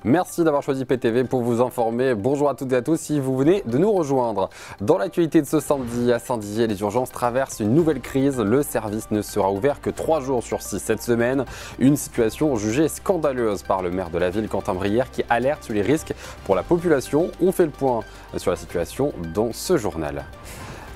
Merci d'avoir choisi PTV pour vous informer. Bonjour à toutes et à tous si vous venez de nous rejoindre. Dans l'actualité de ce samedi, à Saint-Dizier, les urgences traversent une nouvelle crise. Le service ne sera ouvert que 3 jours sur 6 cette semaine. Une situation jugée scandaleuse par le maire de la ville, Quentin Brière, qui alerte sur les risques pour la population. On fait le point sur la situation dans ce journal.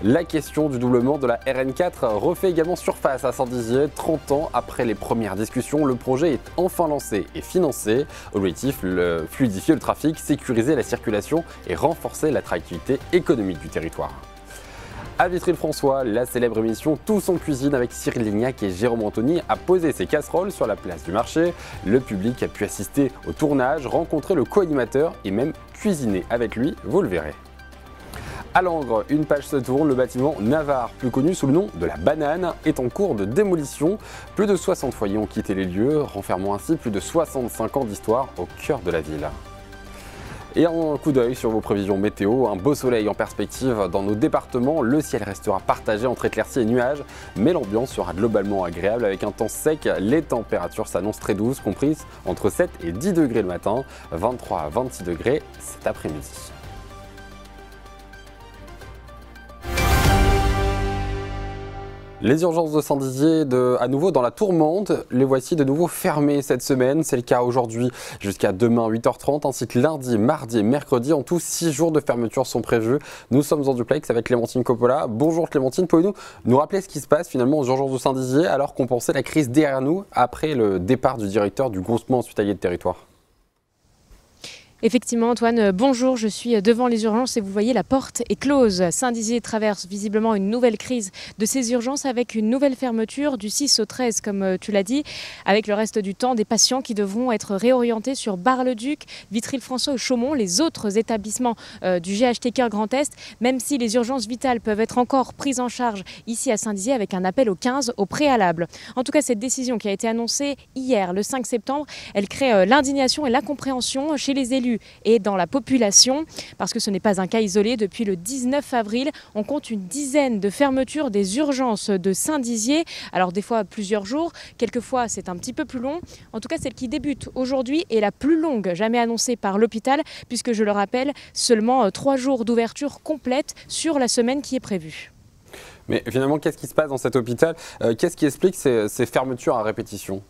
La question du doublement de la RN4 refait également surface à Saint-Dizier. 30 ans après les premières discussions, le projet est enfin lancé et financé. Objectif, fluidifier le trafic, sécuriser la circulation et renforcer l'attractivité économique du territoire. À Vitry-le-François, la célèbre émission Tous en cuisine avec Cyril Lignac et Jérôme Anthony a posé ses casseroles sur la place du marché. Le public a pu assister au tournage, rencontrer le co-animateur et même cuisiner avec lui, vous le verrez. À Langres, une page se tourne, le bâtiment Navarre, plus connu sous le nom de la Banane, est en cours de démolition. Plus de 60 foyers ont quitté les lieux, renfermant ainsi plus de 65 ans d'histoire au cœur de la ville. Et un coup d'œil sur vos prévisions météo, un beau soleil en perspective dans nos départements. Le ciel restera partagé entre éclaircies et nuages, mais l'ambiance sera globalement agréable avec un temps sec. Les températures s'annoncent très douces, comprises entre 7 et 10 degrés le matin, 23 à 26 degrés cet après-midi. Les urgences de Saint-Dizier à nouveau dans la tourmente. Les voici de nouveau fermées cette semaine. C'est le cas aujourd'hui jusqu'à demain 8h30 ainsi que lundi, mardi et mercredi. En tout, 6 jours de fermeture sont prévus. Nous sommes en duplex avec Clémentine Coppola. Bonjour Clémentine, pouvez-vous nous rappeler ce qui se passe finalement aux urgences de Saint-Dizier alors qu'on pensait la crise derrière nous après le départ du directeur du groupement hospitalier de territoire? Effectivement Antoine, bonjour, je suis devant les urgences et vous voyez la porte est close. Saint-Dizier traverse visiblement une nouvelle crise de ces urgences avec une nouvelle fermeture du 6 au 13 comme tu l'as dit, avec le reste du temps des patients qui devront être réorientés sur Bar-le-Duc, Vitry-le-François ou Chaumont, les autres établissements du GHT Cœur Grand Est, même si les urgences vitales peuvent être encore prises en charge ici à Saint-Dizier avec un appel au 15 au préalable. En tout cas, cette décision qui a été annoncée hier, le 5 septembre, elle crée l'indignation et l'incompréhension chez les élus et dans la population, parce que ce n'est pas un cas isolé. Depuis le 19 avril, on compte une dizaine de fermetures des urgences de Saint-Dizier. Alors des fois plusieurs jours, quelquefois c'est un petit peu plus long. En tout cas, celle qui débute aujourd'hui est la plus longue jamais annoncée par l'hôpital, puisque je le rappelle, seulement 3 jours d'ouverture complète sur la semaine qui est prévue. Mais finalement, qu'est-ce qui se passe dans cet hôpital? Qu'est-ce qui explique ces fermetures à répétition?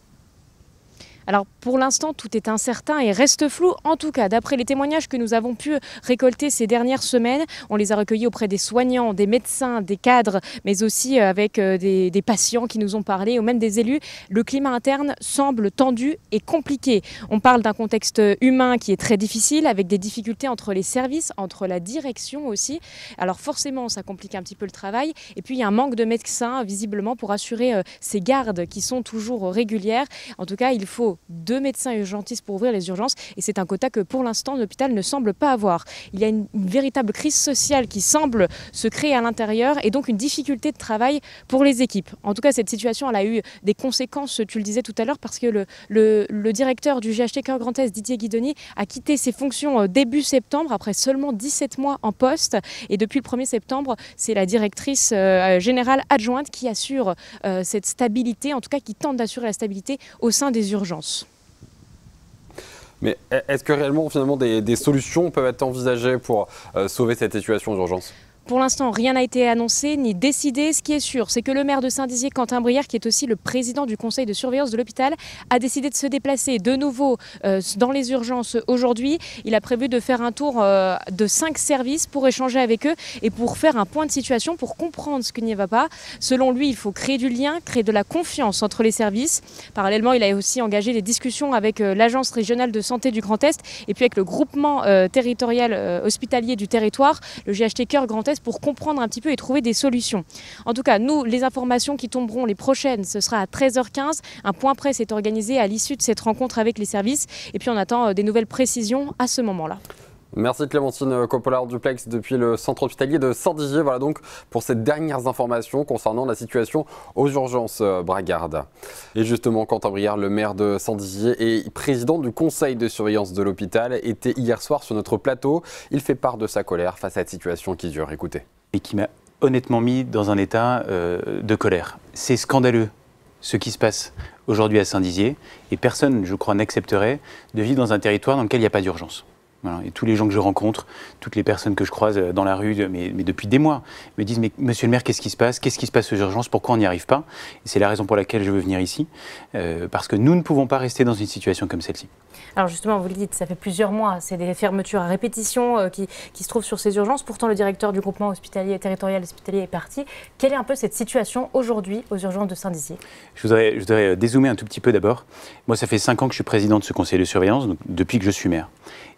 Alors pour l'instant, tout est incertain et reste flou. En tout cas, d'après les témoignages que nous avons pu récolter ces dernières semaines, on les a recueillis auprès des soignants, des médecins, des cadres, mais aussi avec des patients qui nous ont parlé, ou même des élus. Le climat interne semble tendu et compliqué. On parle d'un contexte humain qui est très difficile, avec des difficultés entre les services, entre la direction aussi. Alors forcément, ça complique un petit peu le travail. Et puis il y a un manque de médecins, visiblement, pour assurer ces gardes qui sont toujours régulières. En tout cas, il faut 2 médecins urgentistes pour ouvrir les urgences et c'est un quota que pour l'instant l'hôpital ne semble pas avoir. Il y a une véritable crise sociale qui semble se créer à l'intérieur et donc une difficulté de travail pour les équipes. En tout cas, cette situation elle a eu des conséquences, tu le disais tout à l'heure, parce que le directeur du GHT Cœur Grand Est, Didier Guidoni, a quitté ses fonctions début septembre après seulement 17 mois en poste et depuis le 1er septembre, c'est la directrice générale adjointe qui assure cette stabilité, en tout cas qui tente d'assurer la stabilité au sein des urgences. Mais est-ce que réellement, finalement, des solutions peuvent être envisagées pour sauver cette situation d'urgence ? Pour l'instant, rien n'a été annoncé ni décidé. Ce qui est sûr, c'est que le maire de Saint-Dizier, Quentin Brière, qui est aussi le président du conseil de surveillance de l'hôpital, a décidé de se déplacer de nouveau dans les urgences aujourd'hui. Il a prévu de faire un tour de 5 services pour échanger avec eux et pour faire un point de situation, pour comprendre ce qui n'y va pas. Selon lui, il faut créer du lien, créer de la confiance entre les services. Parallèlement, il a aussi engagé des discussions avec l'Agence régionale de santé du Grand Est et puis avec le groupement territorial hospitalier du territoire, le GHT Cœur Grand Est, pour comprendre un petit peu et trouver des solutions. En tout cas, nous, les informations qui tomberont les prochaines, ce sera à 13h15. Un point presse est organisé à l'issue de cette rencontre avec les services. Et puis on attend des nouvelles précisions à ce moment-là. Merci Clémentine Coppola en duplex depuis le centre hospitalier de Saint-Dizier. Voilà donc pour ces dernières informations concernant la situation aux urgences Bragarde. Et justement, Quentin Brière, le maire de Saint-Dizier et président du conseil de surveillance de l'hôpital, était hier soir sur notre plateau. Il fait part de sa colère face à cette situation qui dure. Écoutez. Et qui m'a honnêtement mis dans un état de colère. C'est scandaleux ce qui se passe aujourd'hui à Saint-Dizier, et personne, je crois, n'accepterait de vivre dans un territoire dans lequel il n'y a pas d'urgence. Voilà. Et tous les gens que je rencontre, toutes les personnes que je croise dans la rue, mais depuis des mois, me disent « Mais monsieur le maire, qu'est-ce qui se passe? Qu'est-ce qui se passe aux urgences? Pourquoi on n'y arrive pas ?» Et c'est la raison pour laquelle je veux venir ici, parce que nous ne pouvons pas rester dans une situation comme celle-ci. Alors justement, vous le dites, ça fait plusieurs mois, c'est des fermetures à répétition qui se trouvent sur ces urgences. Pourtant, le directeur du groupement hospitalier territorial hospitalier est parti. Quelle est un peu cette situation aujourd'hui aux urgences de Saint-Dizier? Je voudrais dézoomer un tout petit peu d'abord. Moi, ça fait 5 ans que je suis président de ce conseil de surveillance, donc depuis que je suis maire.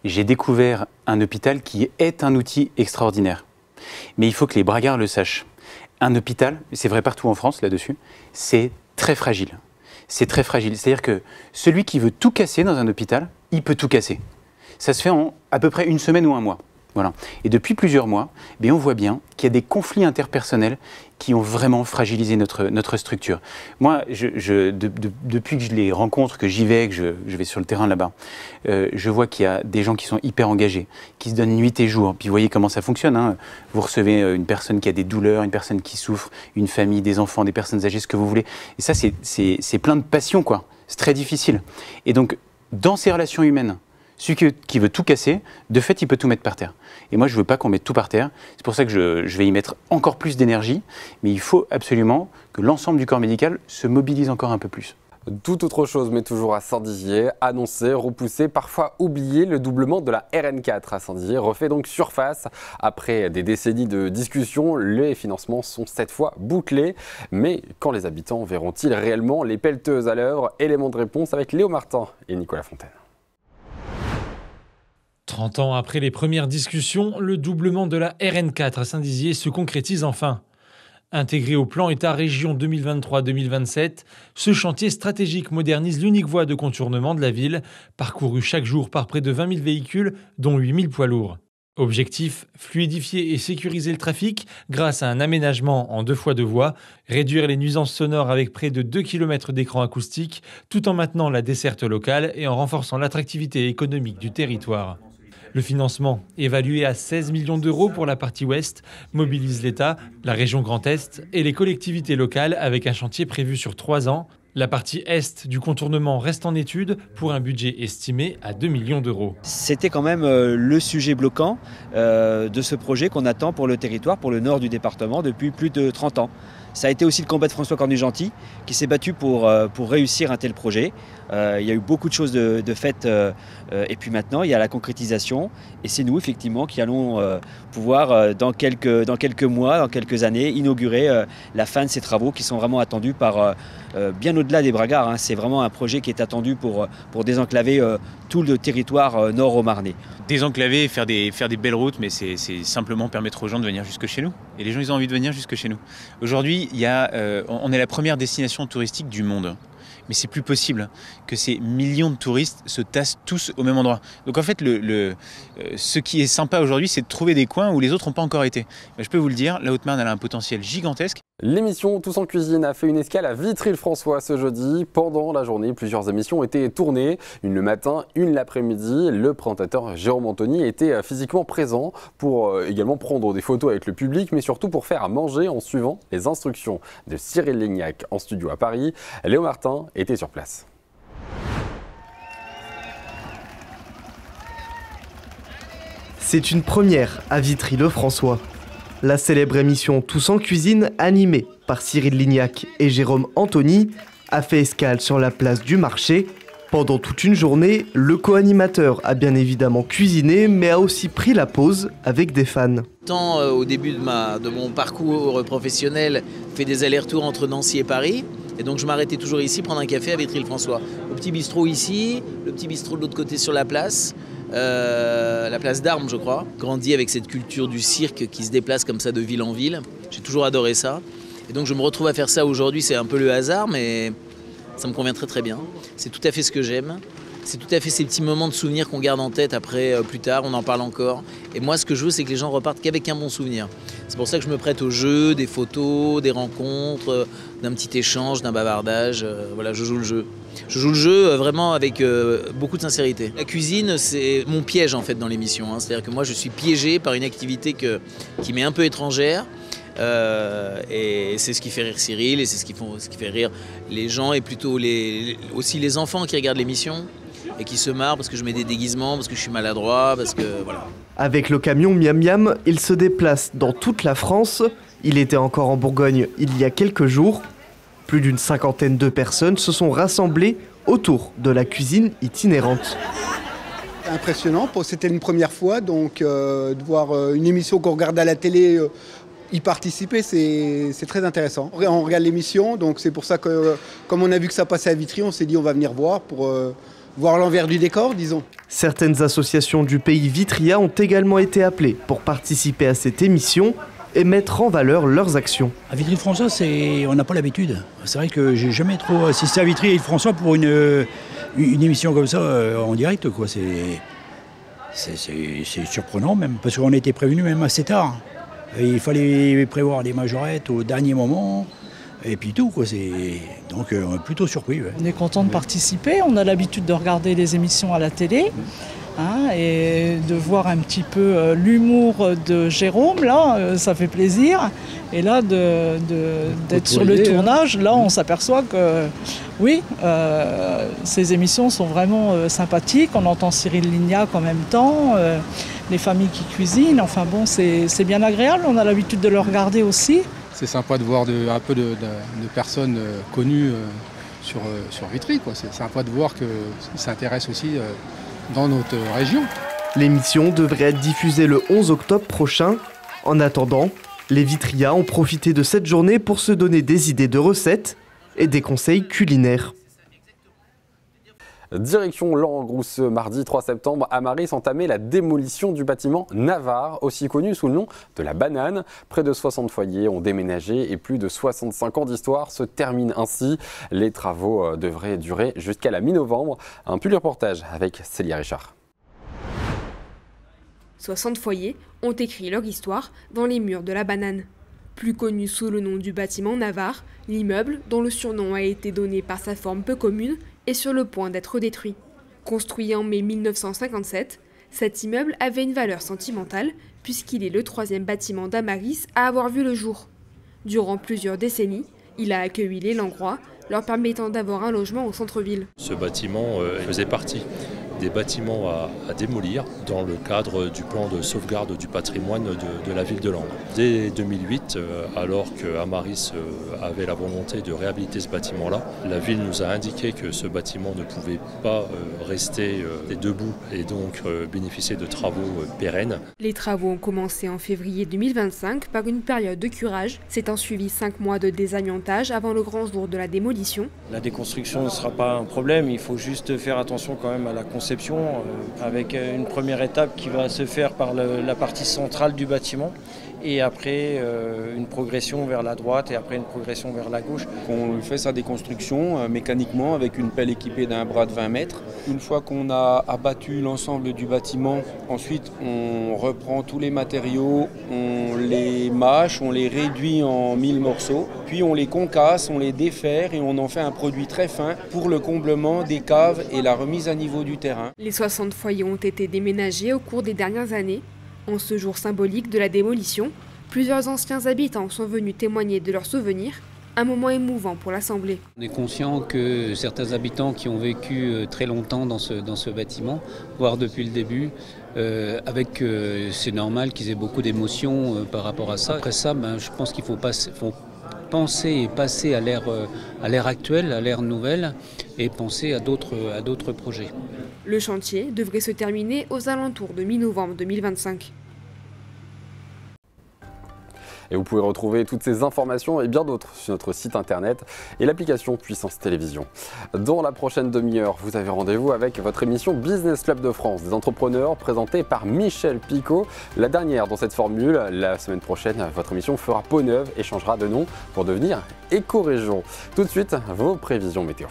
J'ai découvert un hôpital qui est un outil extraordinaire. Mais il faut que les bragards le sachent. Un hôpital, et c'est vrai partout en France là-dessus, c'est très fragile. C'est très fragile. C'est-à-dire que celui qui veut tout casser dans un hôpital, il peut tout casser. Ça se fait en à peu près une semaine ou un mois. Voilà. Et depuis plusieurs mois, on voit bien qu'il y a des conflits interpersonnels qui ont vraiment fragilisé notre structure. Moi, depuis que je les rencontre, que j'y vais, que je vais sur le terrain là-bas, je vois qu'il y a des gens qui sont hyper engagés, qui se donnent nuit et jour. Puis vous voyez comment ça fonctionne, hein. Vous recevez une personne qui a des douleurs, une personne qui souffre, une famille, des enfants, des personnes âgées, ce que vous voulez. Et ça, c'est plein de passion, quoi. C'est très difficile. Et donc, dans ces relations humaines, celui qui veut tout casser, de fait, il peut tout mettre par terre. Et moi, je ne veux pas qu'on mette tout par terre. C'est pour ça que je vais y mettre encore plus d'énergie. Mais il faut absolument que l'ensemble du corps médical se mobilise encore un peu plus. Tout autre chose, mais toujours à Saint-Dizier, annoncé, repoussé, parfois oublié, le doublement de la RN4 à Saint-Dizier refait donc surface. Après des décennies de discussions, les financements sont cette fois bouclés. Mais quand les habitants verront-ils réellement les pelleteuses à l'œuvre? Élément de réponse avec Léo Martin et Nicolas Fontaine. 30 ans après les premières discussions, le doublement de la RN4 à Saint-Dizier se concrétise enfin. Intégré au plan État-Région 2023-2027, ce chantier stratégique modernise l'unique voie de contournement de la ville, parcourue chaque jour par près de 20 000 véhicules, dont 8 000 poids lourds. Objectif, fluidifier et sécuriser le trafic grâce à un aménagement en 2 fois 2 voies, réduire les nuisances sonores avec près de 2 km d'écran acoustique, tout en maintenant la desserte locale et en renforçant l'attractivité économique du territoire. Le financement, évalué à 16 millions d'euros pour la partie ouest, mobilise l'État, la région Grand Est et les collectivités locales avec un chantier prévu sur 3 ans. La partie est du contournement reste en étude pour un budget estimé à 2 millions d'euros. C'était quand même le sujet bloquant de ce projet qu'on attend pour le territoire, pour le nord du département depuis plus de 30 ans. Ça a été aussi le combat de François Cornu-Gentil qui s'est battu pour réussir un tel projet. Il y a eu beaucoup de choses de faites et puis maintenant il y a la concrétisation et c'est nous effectivement qui allons pouvoir dans quelques mois, dans quelques années inaugurer la fin de ces travaux qui sont vraiment attendus par bien au-delà des bragards. Hein. C'est vraiment un projet qui est attendu pour désenclaver tout le territoire nord-au-marnais. Désenclaver, faire des belles routes, mais c'est simplement permettre aux gens de venir jusque chez nous. Et les gens, ils ont envie de venir jusque chez nous. Aujourd'hui, on est la première destination touristique du monde. Mais c'est plus possible que ces millions de touristes se tassent tous au même endroit. Donc en fait, ce qui est sympa aujourd'hui, c'est de trouver des coins où les autres n'ont pas encore été. Mais je peux vous le dire, la Haute-Marne a un potentiel gigantesque. L'émission Tous en cuisine a fait une escale à Vitry-le-François ce jeudi. Pendant la journée, plusieurs émissions ont été tournées. Une le matin, une l'après-midi. Le présentateur Jérôme Anthony était physiquement présent pour également prendre des photos avec le public, mais surtout pour faire à manger en suivant les instructions de Cyril Lignac en studio à Paris. Léo Martin était sur place. C'est une première à Vitry-le-François. La célèbre émission Tous en cuisine, animée par Cyril Lignac et Jérôme Anthony, a fait escale sur la place du marché. Pendant toute une journée, le co-animateur a bien évidemment cuisiné, mais a aussi pris la pause avec des fans. Tant au début de mon parcours professionnel, fait des allers-retours entre Nancy et Paris. Et donc je m'arrêtais toujours ici, prendre un café à Vitry-le-François. Au petit bistrot ici, le petit bistrot de l'autre côté sur la place d'Armes je crois. Grandi avec cette culture du cirque qui se déplace comme ça de ville en ville. J'ai toujours adoré ça. Et donc je me retrouve à faire ça aujourd'hui, c'est un peu le hasard, mais ça me convient très très bien. C'est tout à fait ce que j'aime. C'est tout à fait ces petits moments de souvenirs qu'on garde en tête après, plus tard, on en parle encore. Et moi, ce que je veux, c'est que les gens repartent qu'avec un bon souvenir. C'est pour ça que je me prête au jeu, des photos, des rencontres, d'un petit échange, d'un bavardage. Voilà, je joue le jeu. Je joue le jeu vraiment avec beaucoup de sincérité. La cuisine, c'est mon piège en fait dans l'émission. Hein. C'est-à-dire que moi, je suis piégé par une activité qui m'est un peu étrangère. Et c'est ce qui fait rire Cyril et c'est ce qui fait rire les gens et plutôt aussi les enfants qui regardent l'émission et qui se marrent parce que je mets des déguisements, parce que je suis maladroit, parce que voilà. Avec le camion Miam Miam, il se déplace dans toute la France. Il était encore en Bourgogne il y a quelques jours. Plus d'une cinquantaine de personnes se sont rassemblées autour de la cuisine itinérante. Impressionnant, c'était une première fois, donc de voir une émission qu'on regarde à la télé, y participer, c'est très intéressant. On regarde l'émission, donc c'est pour ça que, comme on a vu que ça passait à Vitry, on s'est dit on va venir voir pour voir l'envers du décor, disons. Certaines associations du pays vitryat ont également été appelées pour participer à cette émission et mettre en valeur leurs actions. À Vitry-François, on n'a pas l'habitude. C'est vrai que j'ai jamais trop assisté à Vitry-François pour une émission comme ça en direct, quoi. C'est surprenant même, parce qu'on a été prévenus même assez tard. Et il fallait prévoir des majorettes au dernier moment, et puis tout, quoi. Donc on est plutôt surpris. Ouais. On est content de participer, on a l'habitude de regarder les émissions à la télé. Et de voir un petit peu l'humour de Jérôme, là, ça fait plaisir. Et là, d'être sur le tournage, là, on s'aperçoit que, oui, ces émissions sont vraiment sympathiques. On entend Cyril Lignac en même temps, les familles qui cuisinent. Enfin bon, c'est bien agréable, on a l'habitude de le regarder aussi. C'est sympa de voir un peu de personnes connues sur Vitry, quoi. C'est sympa de voir qu'ils s'intéressent aussi dans notre région. L'émission devrait être diffusée le 11 octobre prochain. En attendant, les Vitriats ont profité de cette journée pour se donner des idées de recettes et des conseils culinaires. Direction Langres, ce mardi 3 septembre, Amaris entamait la démolition du bâtiment Navarre, aussi connu sous le nom de la banane. Près de 60 foyers ont déménagé et plus de 65 ans d'histoire se terminent ainsi. Les travaux devraient durer jusqu'à la mi-novembre. Un reportage avec Célia Richard. 60 foyers ont écrit leur histoire dans les murs de la banane. Plus connu sous le nom du bâtiment Navarre, l'immeuble, dont le surnom a été donné par sa forme peu commune, est sur le point d'être détruit. Construit en mai 1957, cet immeuble avait une valeur sentimentale puisqu'il est le 3e bâtiment d'Amaris à avoir vu le jour. Durant plusieurs décennies, il a accueilli les Langrois, leur permettant d'avoir un logement au centre-ville. Ce bâtiment faisait partie des bâtiments à démolir dans le cadre du plan de sauvegarde du patrimoine de la ville de Langres. Dès 2008, alors que Amaris avait la volonté de réhabiliter ce bâtiment-là, la ville nous a indiqué que ce bâtiment ne pouvait pas rester debout et donc bénéficier de travaux pérennes. Les travaux ont commencé en février 2025 par une période de curage. C'est un suivi 5 mois de désamiantage avant le grand jour de la démolition. La déconstruction ne sera pas un problème, il faut juste faire attention quand même à la conception avec une première étape qui va se faire par la partie centrale du bâtiment et après une progression vers la droite et après une progression vers la gauche. On fait sa déconstruction mécaniquement avec une pelle équipée d'un bras de 20 mètres. Une fois qu'on a abattu l'ensemble du bâtiment, ensuite on reprend tous les matériaux, on les mâche, on les réduit en 1000 morceaux, puis on les concasse, on les déferre et on en fait un produit très fin pour le comblement des caves et la remise à niveau du terrain. Les 60 foyers ont été déménagés au cours des dernières années. En ce jour symbolique de la démolition, plusieurs anciens habitants sont venus témoigner de leurs souvenirs, un moment émouvant pour l'Assemblée. On est conscient que certains habitants qui ont vécu très longtemps dans ce bâtiment, voire depuis le début, c'est normal qu'ils aient beaucoup d'émotions par rapport à ça. Après ça, je pense qu'il faut penser et passer à l'ère actuelle, à l'ère nouvelle, et penser à d'autres projets. Le chantier devrait se terminer aux alentours de mi-novembre 2025. Et vous pouvez retrouver toutes ces informations et bien d'autres sur notre site internet et l'application Puissance Télévision. Dans la prochaine demi-heure, vous avez rendez-vous avec votre émission Business Club de France, des entrepreneurs présentée par Michel Picot. La dernière dans cette formule, la semaine prochaine, votre émission fera peau neuve et changera de nom pour devenir Éco-Région. Tout de suite, vos prévisions météo.